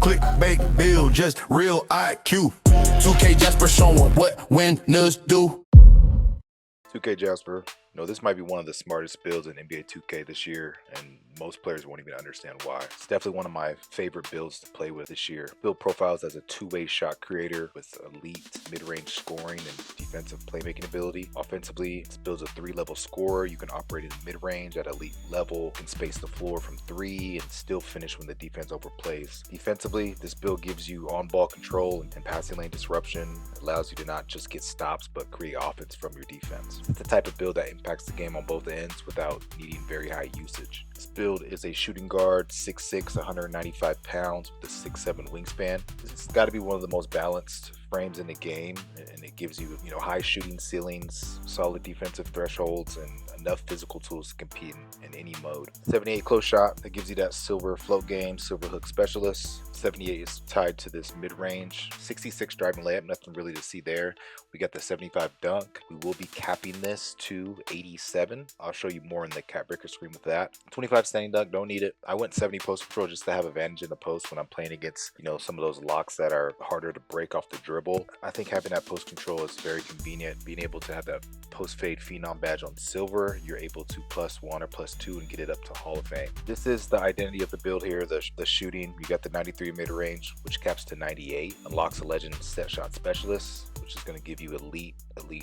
click, bake, build, just real IQ. 2K Jasper showing what winners do. 2K Jasper, this might be one of the smartest builds in NBA 2K this year, and most players won't even understand why. It's definitely one of my favorite builds to play with this year. Build profiles as a two-way shot creator with elite mid-range scoring and defensive playmaking ability. Offensively, this builds a 3-level scorer. You can operate in mid-range at elite level, can space the floor from 3 and still finish when the defense overplays. Defensively, this build gives you on-ball control and passing lane disruption. It allows you to not just get stops, but create offense from your defense. It's the type of build that impacts the game on both ends without needing very high usage. This build is a shooting guard, 6'6", 195 pounds with a 6'7" wingspan. This has got to be one of the most balanced frames in the game, and it gives you, high shooting ceilings, solid defensive thresholds, and enough physical tools to compete in any mode. 78 close shot, that gives you that silver float game, silver hook specialist. 78 is tied to this mid-range. 66 driving layup, nothing really to see there. We got the 75 dunk. We will be capping this to 87. I'll show you more in the cap breaker screen with that. 25 standing dunk, don't need it. I went 70 post control just to have advantage in the post when I'm playing against, some of those locks that are harder to break off the dribble. I think having that post control is very convenient. Being able to have that post fade phenom badge on silver, you're able to +1 or +2 and get it up to Hall of Fame. This is the identity of the build here, the shooting. You got the 93 mid-range, which caps to 98, unlocks a legend set shot specialist, which is going to give you elite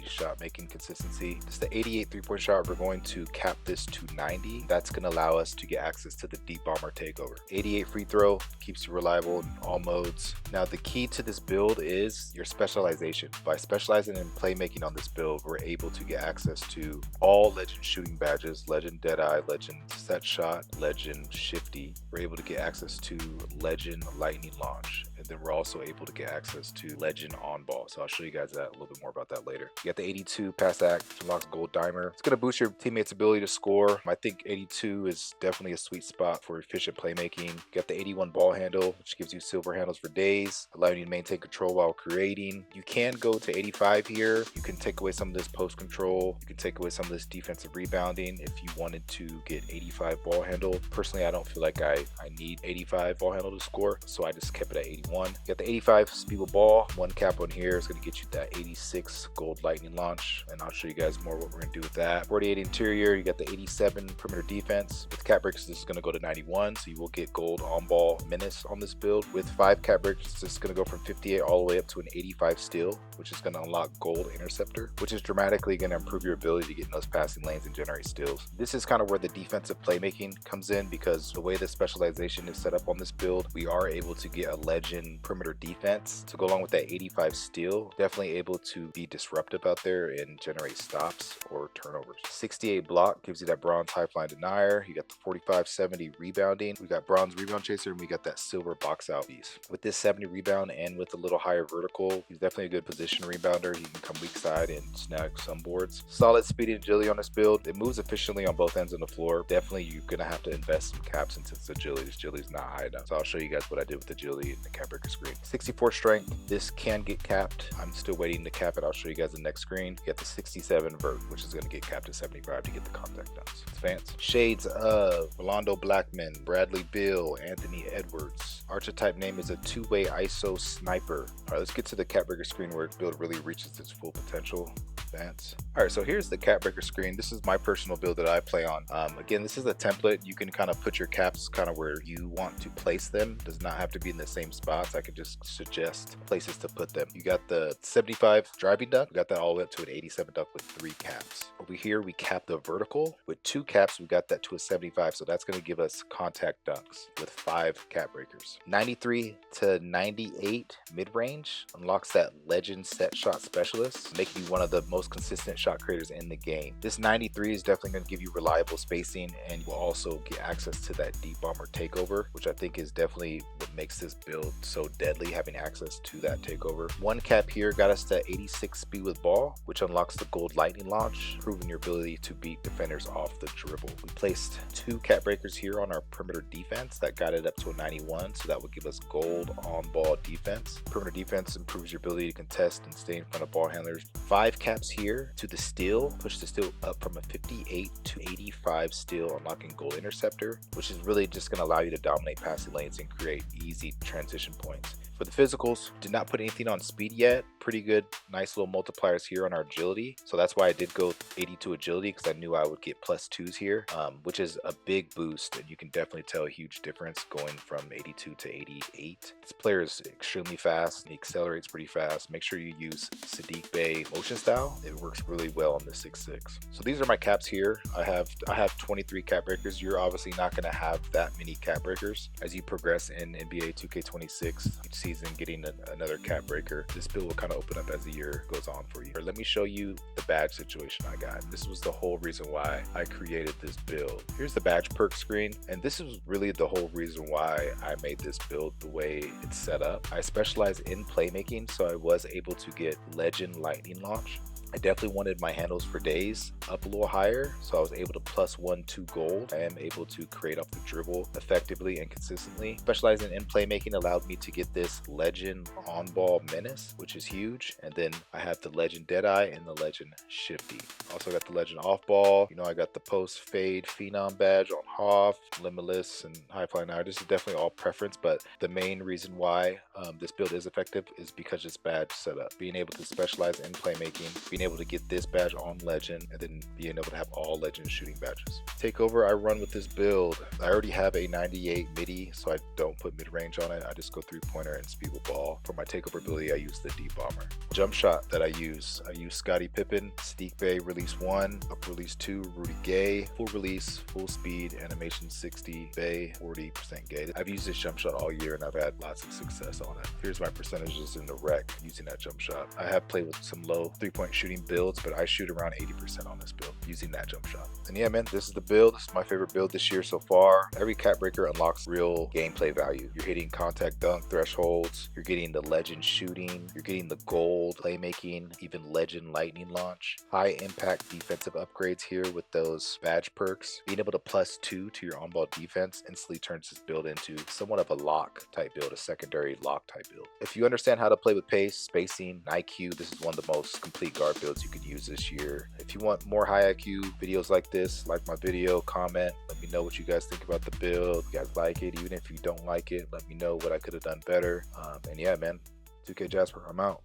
shot making consistency. It's the 88 3-point shot. We're going to cap this to 90. That's going to allow us to get access to the deep bomber takeover. 88 free throw keeps you reliable in all modes. Now the key to this build is your specialization. By specializing in playmaking on this build, we're able to get access to all legend shooting badges, legend deadeye, legend set shot, legend shifty. We're able to get access to legend lightning launch, and then we're also able to get access to legend on ball. So I'll show you guys that a little bit more about that later. You got the 82 pass act, which unlocks gold dimer. It's going to boost your teammates' ability to score. I think 82 is definitely a sweet spot for efficient playmaking. You got the 81 ball handle, which gives you silver handles for days, allowing you to maintain control while creating. You can go to 85 here. You can take away some of this post control. You can take away some of this defensive rebounding if you wanted to get 85 ball handle. Personally, I don't feel like I need 85 ball handle to score, so I just kept it at 81. You got the 85 speed with ball. One cap on here is going to get you that 86 gold lightning launch, and I'll show you guys more what we're going to do with that. 48 interior, you got the 87 perimeter defense. With cap breakers, this is going to go to 91, so you will get gold on ball menace on this build. With 5 cap breakers, this is going to go from 58 all the way up to an 85 steal, which is going to unlock gold interceptor, which is dramatically going to improve your ability to get in those passing lanes and generate steals. This is kind of where the defensive playmaking comes in, because the way the specialization is set up on this build, we are able to get a legend perimeter defense to go along with that 85 steal. Definitely able to be disruptive out there and generate stops or turnovers. 68 block gives you that bronze high flying denier. You got the 45-70 rebounding. We got bronze rebound chaser, and we got that silver box out piece. With this 70 rebound and with a little higher vertical, he's definitely a good position rebounder. He can come weak side and snag some boards. Solid speed and agility on this build. It moves efficiently on both ends of the floor. Definitely you're gonna have to invest some caps into its agility. This agility is not high enough, so I'll show you guys what I did with agility in the cap breaker screen. 64 strength. This can get capped. I'm still waiting to cap it. I'll show you guys the next screen. You got the 67 vert, which is going to get capped to 75 to get the contact dunks. It's fancy. Shades of Rolando Blackman, Bradley Beal, Anthony Edwards. Archetype name is a two-way ISO sniper. All right, let's get to the cap breaker screen where its build really reaches its full potential. All right, so here's the cap breaker screen. This is my personal build that I play on. Again, this is a template. You can kind of put your caps kind of where you want to place them. Does not have to be in the same spots. I could just suggest places to put them. You got the 75 driving dunk. We got that all the way up to an 87 dunk with 3 caps. Over here, we cap the vertical. With 2 caps, we got that to a 75. So that's going to give us contact dunks with 5 cap breakers. 93 to 98 mid-range unlocks that legend set shot specialist, making you one of the most consistent shot creators in the game. This 93 is definitely going to give you reliable spacing, and you will also get access to that deep bomber takeover, which I think is definitely what makes this build so deadly, having access to that takeover. 1 cap here got us to 86 speed with ball, which unlocks the gold lightning launch, proving your ability to beat defenders off the dribble. We placed 2 cap breakers here on our perimeter defense that got it up to a 91, so that would give us gold on ball defense. Perimeter defense improves your ability to contest and stay in front of ball handlers. 5 caps here to the steal, push the steal up from a 58 to 85 steal, unlocking goal interceptor, which is really just going to allow you to dominate passing lanes and create easy transition points. For the physicals, did not put anything on speed yet. Pretty good, nice little multipliers here on our agility. So that's why I did go 82 agility, because I knew I would get +2s here, which is a big boost. And you can definitely tell a huge difference going from 82 to 88. This player is extremely fast. He accelerates pretty fast. Make sure you use Sadiq Bey motion style. It works really well on the 6'6". So these are my caps here. I have 23 cap breakers. You're obviously not going to have that many cap breakers as you progress in NBA 2K26. Each season getting another cap breaker. This build will kind of open up as the year goes on for you. Let me show you the badge situation I got. This was the whole reason why I created this build. Here's the badge perk screen, and this is really the whole reason why I made this build the way it's set up. I specialize in playmaking, so I was able to get Legend Lightning Launch. I definitely wanted my handles for days up a little higher, so I was able to +1/2 gold. I am able to create off the dribble effectively and consistently. Specializing in playmaking allowed me to get this Legend on-ball menace, which is huge. And then I have the Legend Deadeye and the Legend Shifty. Also got the Legend off-ball. You know, I got the post fade Phenom badge on Hoff, Limitless, and High Fly Now. This is definitely all preference, but the main reason why this build is effective is because it's badge setup. Being able to specialize in playmaking, being able to get this badge on Legend, and then being able to have all Legend shooting badges. Takeover, I run with this build. I already have a 98 midi, so I don't put mid-range on it. I just go 3-pointer and speed with ball. For my Takeover ability, I use the deep bomber. Jump shot that I use Scottie Pippen, Sadiq Bey release 1, up release 2, Rudy Gay, full release, full speed, animation 60, Bey, 40% Gay. I've used this jump shot all year and I've had lots of success on it. Here's my percentages in the rec using that jump shot. I have played with some low 3-point shooting builds, but I shoot around 80% on this build using that jump shot. And yeah, man, this is the build. This is my favorite build this year so far. Every cap breaker unlocks real gameplay value. You're hitting contact dunk thresholds, you're getting the Legend shooting, you're getting the gold playmaking, even Legend lightning launch, high impact defensive upgrades here with those badge perks. Being able to +2 to your on-ball defense instantly turns this build into somewhat of a lock type build, a secondary lock type build. If you understand how to play with pace, spacing, and IQ, this is one of the most complete guard builds you could use this year. If you want more high IQ videos like this, like my video, comment, let me know what you guys think about the build. If you guys like it, even if you don't like it, let me know what I could have done better. And yeah, man, 2K Jasper, I'm out.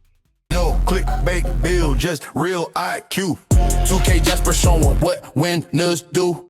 No clickbait build, just real IQ. 2K Jasper showing what winners do.